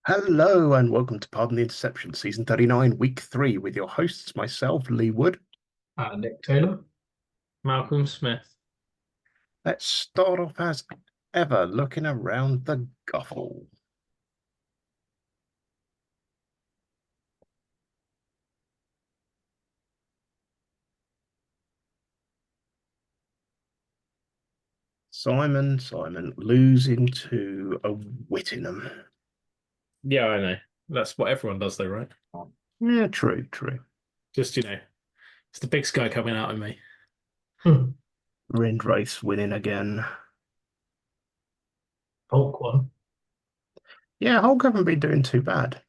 Hello and welcome to Pardon the Interception, Season 39, Week 3, with your hosts, myself, Lee Wood. Nick Taylor. Malcolm Smith. Let's start off as ever, looking around the guffle. Simon, losing to a Whittingham. Yeah, I know. That's what everyone does, though, right? Yeah, true. Just, it's the big sky coming out of me. Rindrace winning again. Hulk one. Yeah, Hulk haven't been doing too bad.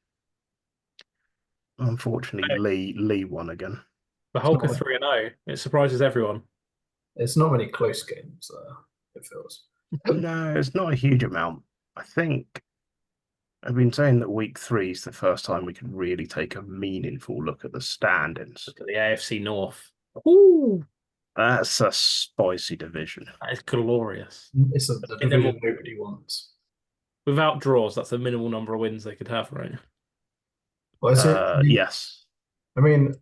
Unfortunately, Lee won again. The Hulk are 3-0. It surprises everyone. It's not many close games, it feels. No, it's not a huge amount. I think I've been saying that week 3 is the first time we can really take a meaningful look at the standings. Look at the AFC North. Ooh, That's a spicy division. that is glorious. It's the division nobody wants. Without draws, that's a minimal number of wins they could have, right? Well, is it? Yes. I mean,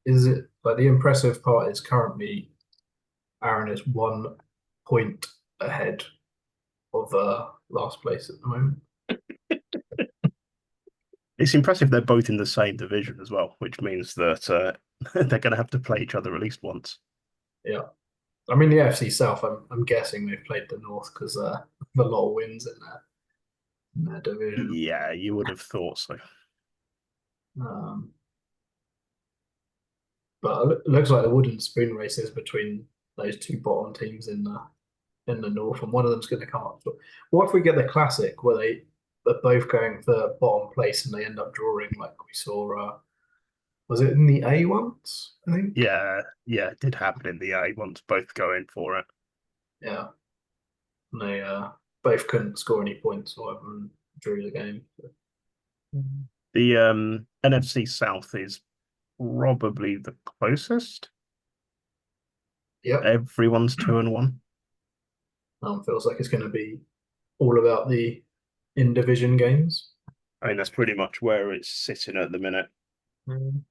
is it like the impressive part is currently Aaron is 1 point ahead of last place at the moment. It's impressive they're both in the same division as well, which means that they're going to have to play each other at least once. Yeah. I mean, the AFC South, I'm guessing they've played the North because a lot of wins in that division. Yeah, you would have thought so. But it looks like the wooden spoon race is between those two bottom teams in the North, and one of them's going to come up. But what if we get the classic where they're both going for bottom place and they end up drawing like we saw? Was it in the A once? I think. Yeah, it did happen in the A once, both going for it. Yeah, and they both couldn't score any points or whatever and drew the game. So. The NFC South is probably the closest. Yep. Everyone's 2-1. Feels like it's going to be all about the in-division games. I mean, that's pretty much where it's sitting at the minute. And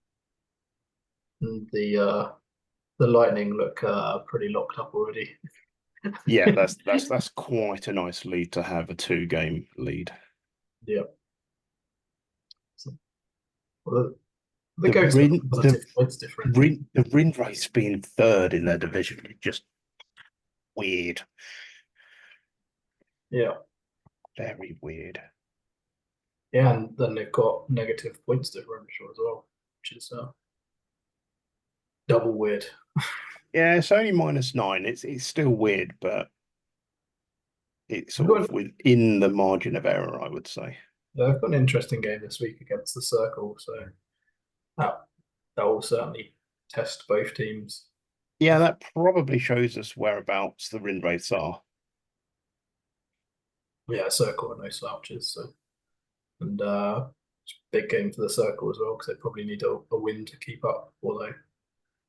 the Lightning look pretty locked up already. Yeah, that's quite a nice lead to have, a 2-game lead. Yep. So, well, the Rin race being third in their division is just weird. Yeah. Very weird. Yeah, and then they've got negative points differential as well, which is double weird. Yeah, it's only -9. It's still weird, but it's sort of within the margin of error, I would say. Yeah, they've got an interesting game this week against the Circle, so that will certainly test both teams. Yeah, that probably shows us whereabouts the Rin rates are. Yeah, Circle are no slouches, so and big game for the Circle as well because they probably need a win to keep up. Although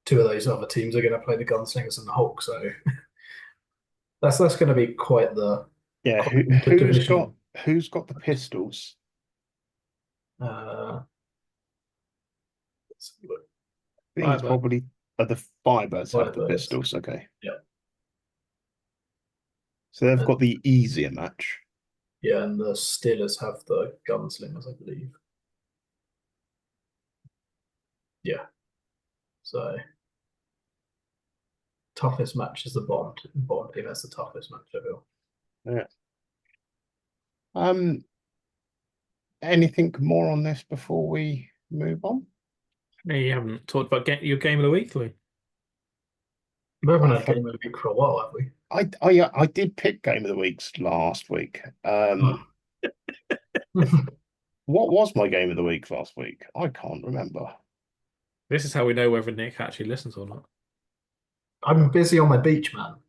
two of those other teams are going to play the Gunslingers and the Hulk, so that's going to be quite the who's got the pistols? Let's look. I think it's probably the Fibers have the pistols. Okay. Yeah. So they've got the easier match. Yeah, and the Steelers have the Gunslingers, I believe. Yeah. So toughest match is the bottom team. That's the toughest match, I feel. Yeah. Anything more on this before we move on? No, you haven't talked about your game of the week, Lee. We haven't had game of the week for a while, have we? I did pick game of the weeks last week. What was my game of the week last week? I can't remember. This is how we know whether Nick actually listens or not. I'm busy on my beach, man.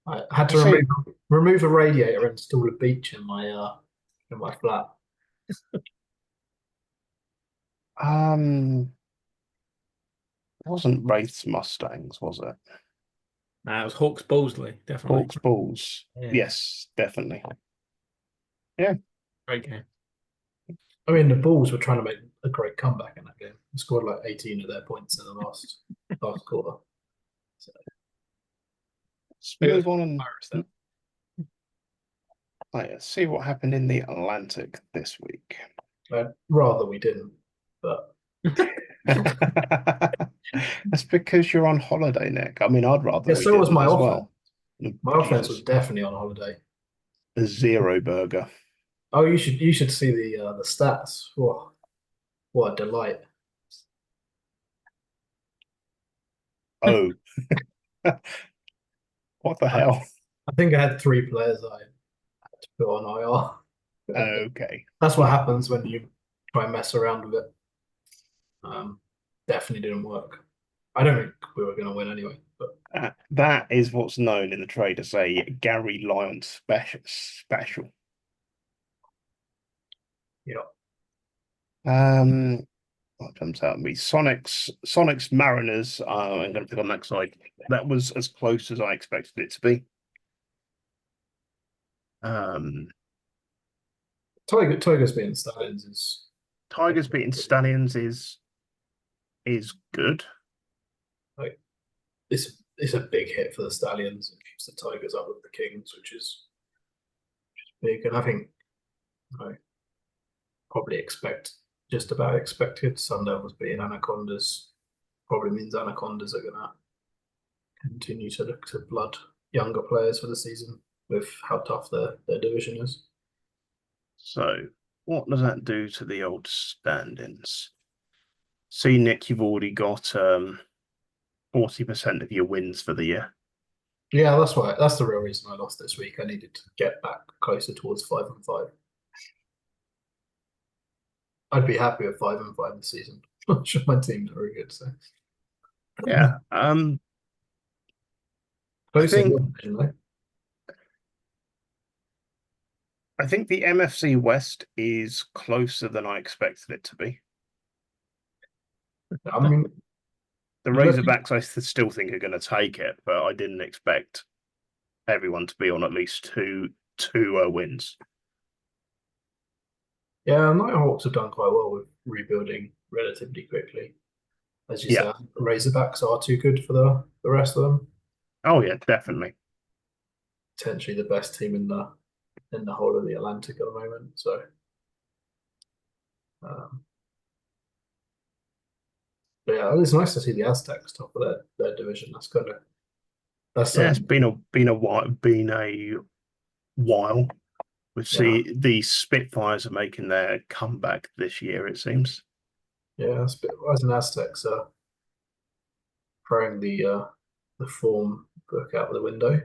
I had to remove a radiator and install a beach in my flat. It wasn't Wraith's Mustangs, was it? It was Hawks Bulls, definitely. Hawks Bulls. Yeah. Yes, definitely. Yeah. Great game. I mean, the Bulls were trying to make a great comeback in that game. They scored like 18 of their points in the last quarter. So, Let's It was move on Pirates and then. see what happened in the Atlantic this week. I'd rather we didn't, but That's because you're on holiday, Nick. I mean, I'd rather yeah, we so was didn't my as offense. well. My offense was Jesus, definitely on holiday. a zero burger. Oh, you should see the stats. Whoa, what a delight! Oh, what the I, hell? I think I had three players I had to put on IR, and Okay. that's what happens when you try and mess around with it. Um, Definitely didn't work. I don't think we were going to win anyway, but That is what's known in the trade as a Gary Lyon special. yeah. What comes out of me? Sonics Mariners. I'm going to pick on that side. That was as close as I expected it to be. Tigers being Stallions is Tigers beating Stallions is good. like it's a big hit for the Stallions. It keeps the Tigers up with the Kings, which is big. And I think I probably just about expected Sundowns beating Anacondas probably means Anacondas are gonna continue to look to blood younger players for the season with how tough their division is. So what does that do to the old standings? See, Nick, you've already got 40% of your wins for the year. Yeah, that's the real reason I lost this week. I needed to get back closer towards 5-5. I'd be happy with 5-5 this season. I'm sure my team's very good, so Yeah. I close in think your division though. I think the MFC West is closer than I expected it to be. I mean, The you look, Razorbacks, I still think are going to take it, but I didn't expect everyone to be on at least two wins. yeah, Nighthawks have done quite well with rebuilding relatively quickly. As you Yeah. said, Razorbacks are too good for the rest of them. Oh yeah, definitely. Potentially the best team in the whole of the Atlantic at the moment. So, um, but yeah, it's nice to see the Aztecs top of their division. That's Yeah, it's something. been a while. Been a while. We Yeah, see the Spitfires are making their comeback this year. It seems. yeah. As an Aztecs are throwing the form book out the window.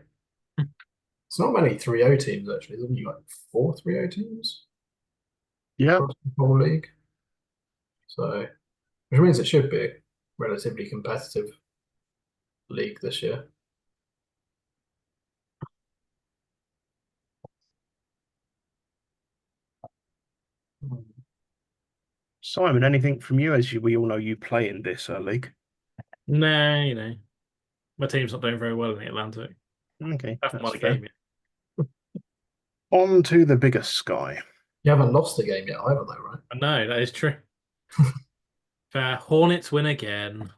It's not many 3-0 teams actually. There's only like 4 3-0 teams Yeah. across the whole league. So, which means it should be a relatively competitive league this year. Simon, anything from you? We all know you play in this league. Nah, my team's not doing very well in the Atlantic. Okay, I haven't that's won a fair. game yet. On to the bigger sky. You haven't lost a game yet either, though, right? I know, that is true. Fair. Hornets win again.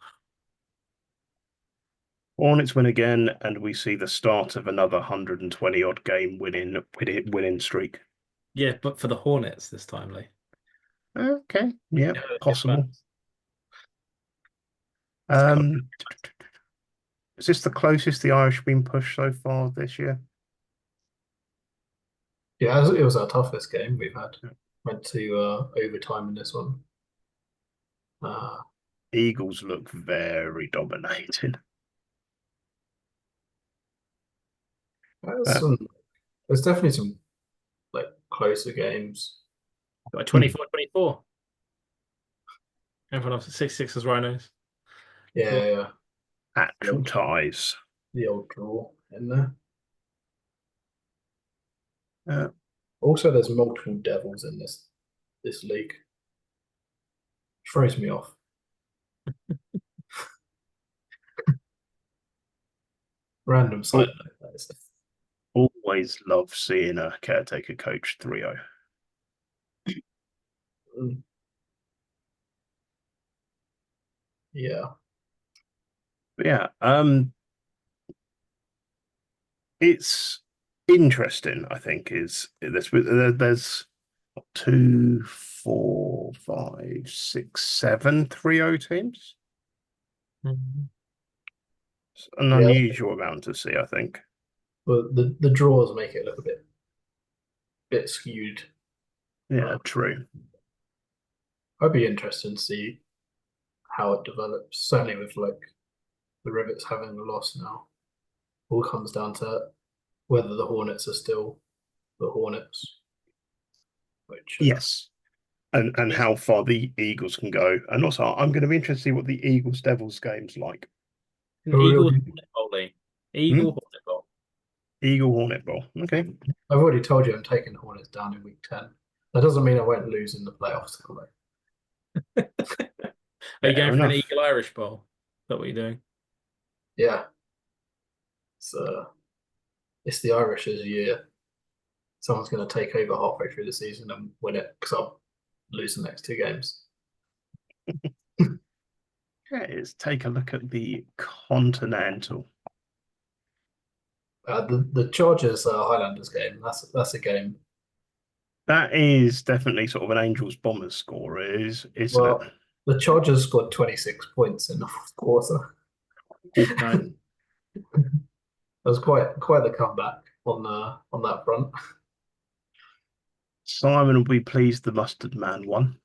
Hornets win again, and we see the start of another 120 odd game winning streak. Yeah, but for the Hornets this time, Lee. Okay, yeah, Yeah, possible. it's got- Is this the closest the Irish have been pushed so far this year? Yeah, it was our toughest game we've had. Went to overtime in this one. Eagles look very dominated. There's some, there's definitely some like closer games. Got a 24-24. Everyone else at 6-6 as Rhinos. Yeah, yeah. Actual ties. The old draw in there. Uh, Also, there's multiple devils in this league. Throws me off. Random side note. That is. always love seeing a caretaker coach 3-0. Mm. Yeah. But yeah, it's interesting. I think is this. There's 2, 4, 5, 6, 7 3-0 teams. Mhm. It's an Yeah. unusual amount to see, I think. But the draws make it look a bit skewed. Yeah, true. I'd be interested to see how it develops. Certainly with like the Rivets having a loss now, all comes down to whether the Hornets are still the Hornets, which Yes. And how far the Eagles can go. And also, I'm going to be interested to see what the Eagles Devils game's like. Eagles Hornet Bowl, Lee. Eagle Hmm? Hornet Bowl. Eagle Hornet Bowl. Okay. I've already told you I'm taking the Hornets down in week 10. That doesn't mean I won't lose in the playoffs, though. Are you Fair going for an enough. Eagle Irish Bowl? Is that what you're doing? Yeah, it's the Irish's year. Someone's going to take over halfway through the season and win it because I'll lose the next 2 games. Okay, let's take a look at the Continental. The Chargers Highlanders game. That's a game. That is definitely sort of an Angels Bombers score, isn't it? Well, the Chargers scored 26 points in the fourth quarter. No. It was quite the comeback on that front. Simon will be pleased the mustard man won.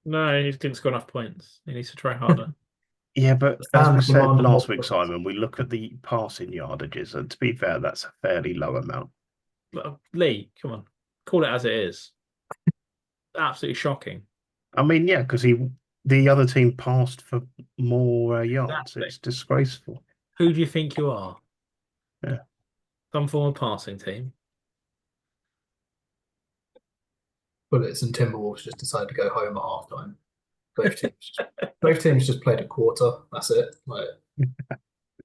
No, he didn't score enough points. He needs to try harder. Yeah, but The as we fans said demand more last week, points. Simon, we look at the passing yardages, and to be fair, that's a fairly low amount. Lee, come on. Call it as it is. Absolutely shocking. I mean, yeah, because the other team passed for more yards. Exactly. It's disgraceful. Who do you think you are? Yeah. Some form of passing team. Bullets and Timberwolves just decided to go home at halftime. Both teams just played a quarter. That's it. Like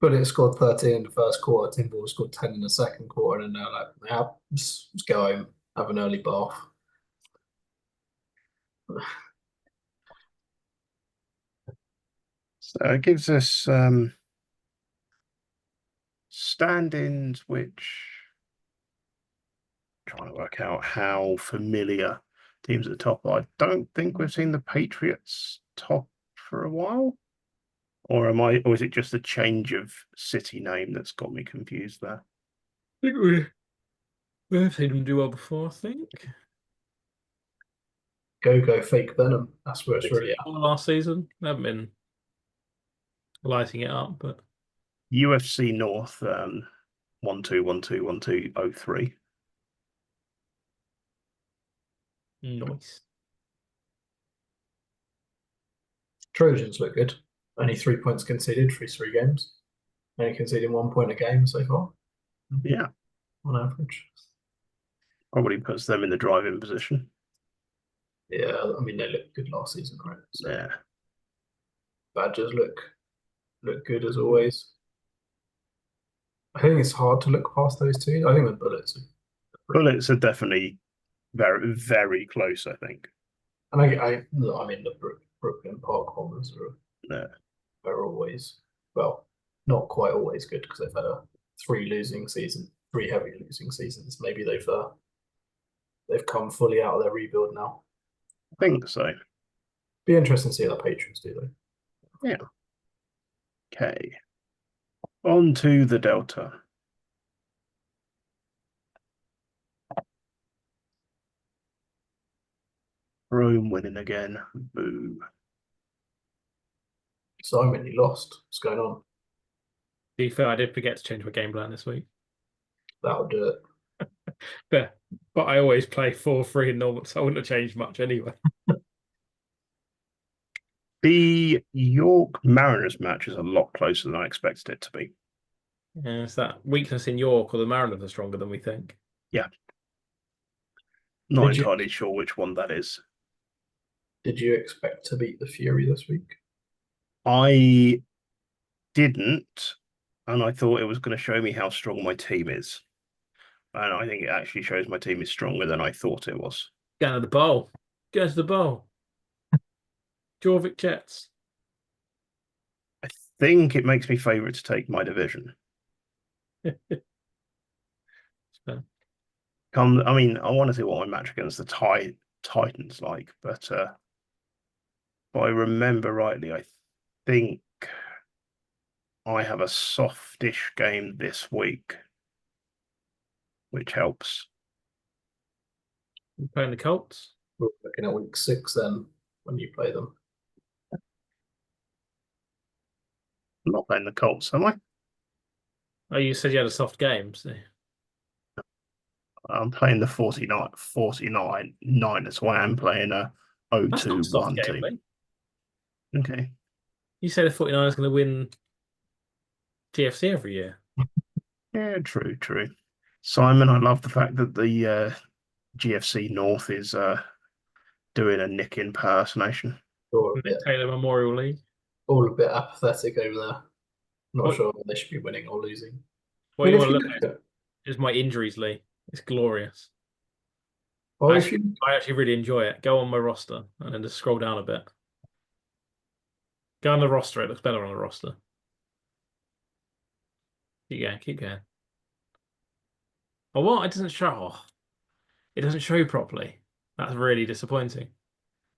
Bullets scored 13 in the first quarter. Timberwolves scored 10 in the second quarter, and they're like, "Yeah, let's go home, have an early bath." So it gives us stand-ins, which trying to work out how familiar teams at the top are. I don't think we've seen the Patriots top for a while. Or or is it just a change of city name that's got me confused there? I think we've seen them do well before, I think. Go fake Venom. That's where it's really at. Last season. They haven't been lighting it up, but UFC North 12121203. nice. Trojans look good. Only 3 points conceded through 3 games. Only conceding 1 point a game so far, Yeah, on average. probably puts them in the driving position. Yeah, I mean they looked good last season, right? So Yeah. Badgers look good as always. I think it's hard to look past those two. I think the Bullets Bullets are definitely very, very close, I think. and I mean the Brooklyn Park Bombers Yeah. are always, well, not quite always good because they've had three heavy losing seasons. Maybe they've come fully out of their rebuild now. I think so. Be interesting to see how the Patriots do though. Yeah. Okay. On to the Delta. Rome winning again. Boo. Simon, you lost. What's going on? To be fair, I did forget to change my game plan this week. That'll do it. But I always play 4-3 in normal, so I wouldn't have changed much anyway. The York Mariners match is a lot closer than I expected it to be. Yeah, it's that weakness in York, or the Mariners are stronger than we think. Yeah. Not Did you- entirely sure which one that is. Did you expect to beat the Fury this week? I didn't, and I thought it was going to show me how strong my team is. And I think it actually shows my team is stronger than I thought it was. Go to the bowl. Go to the bowl. Jorvik Jets. I think it makes me favourite to take my division. I mean, I want to see what my match against the Titans like, but if I remember rightly, I think I have a softish game this week, which helps. You playing the Colts? We're looking at week 6 then when you play them. I'm not playing the Colts, am I? Oh, you said you had a soft game, so I'm playing the 49 Niners, so I am playing a that's not a soft 0-2-1 game, team. mate. Okay. You say the 49ers going to win GFC every year. Yeah, true. Simon, I love the fact that the GFC North is doing a Nick impersonation. All a bit, Taylor Memorial League. all a bit apathetic over there. Not What- sure if they should be winning or losing. What I you mean, want if to you look look at at, is my injuries league. It's glorious. well, if you I actually really enjoy it. Go on my roster and then just scroll down a bit. Go on the roster. It looks better on the roster. Keep going. Oh, what? It doesn't show. Oh, it doesn't show properly. That's really disappointing.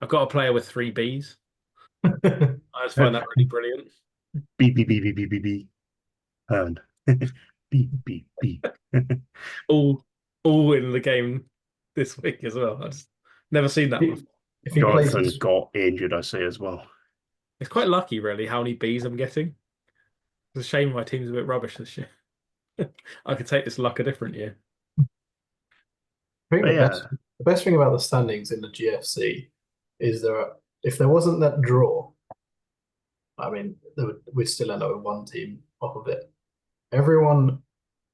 I've got a player with 3 Bs. I just find that really brilliant. Beep, beep, beep, beep, beep, beep, beep. Turn. Beep, beep, beep. All in the game this week as well. I just never seen that before. if he plays Jonathan his, got injured, I see as well. It's quite lucky, really, how many Bs I'm getting. It's a shame my team's a bit rubbish this year. I could take this luck a different year. I think But yeah, the best thing about the standings in the GFC is if there wasn't that draw, I mean, we'd still end up with one team off of it. Everyone,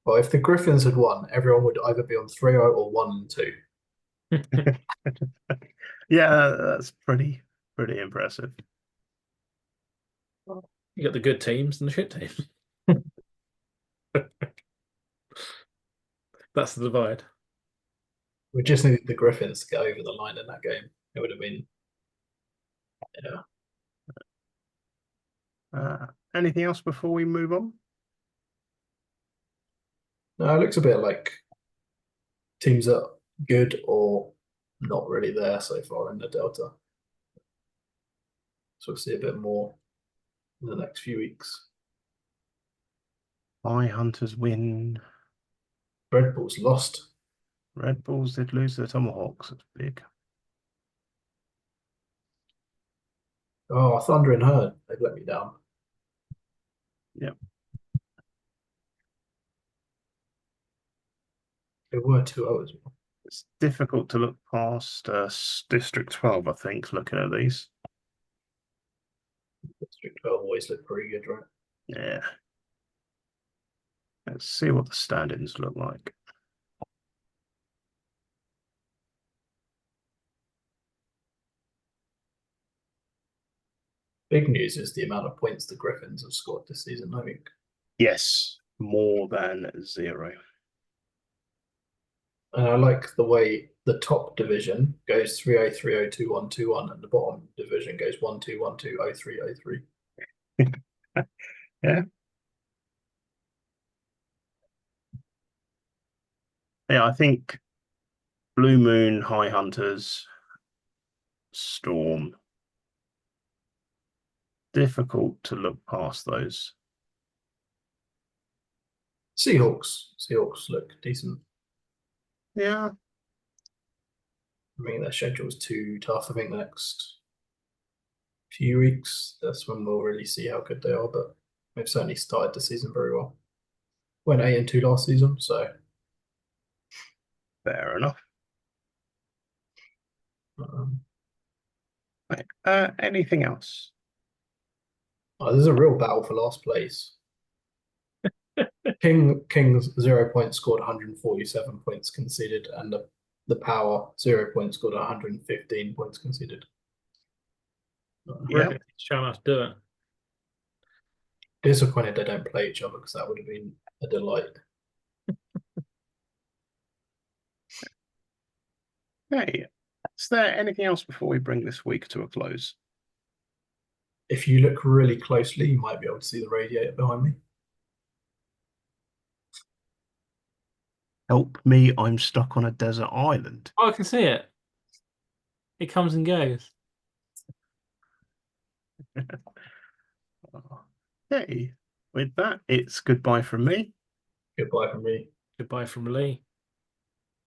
well, if the Griffins had won, everyone would either be on 3-0 or 1-2. yeah, that's pretty impressive. You got the good teams and the shit teams. That's the divide. We just needed the Griffins to get over the line in that game. It would have been, yeah. Anything else before we move on? No, it looks a bit like teams are good or not really there so far in the Delta. So we'll see a bit more in the next few weeks. Eye Hunters win. Red Bulls lost. Red Bulls did lose the Tomahawks. That's big. Oh, Thunder and Herd, they've let me down. Yep. They were 2-0 as well. It's difficult to look past District 12, I think, looking at these. District 12 always look pretty good, right? Yeah. Let's see what the standings look like. Big news is the amount of points the Griffins have scored this season, I think. Yes, more than 0. And I like the way the top division goes 3-0, 3-0, 2-1, 2-1, and the bottom division goes 1-2, 1-2, 0-3, 0-3. Yeah. Yeah, I think Blue Moon, High Hunters, Storm. Difficult to look past those. Seahawks look decent. Yeah. I mean, their schedule's too tough. I think the next few weeks, that's when we'll really see how good they are. But they've certainly started the season very well. Went 8-2 last season, so Fair enough. um, Right. Anything else? there's a real battle for last place. Kings 0 points scored 147 points conceded, and the Power 0 points scored 115 points conceded. Yeah. Trying not to do it. Disappointed they don't play each other because that would have been a delight. Hey, is there anything else before we bring this week to a close? if you look really closely, you might be able to see the radiator behind me. Help me, I'm stuck on a desert island. Oh, I can see it. It comes and goes. Okay, with that, it's goodbye from me. Goodbye from me. Goodbye from Lee.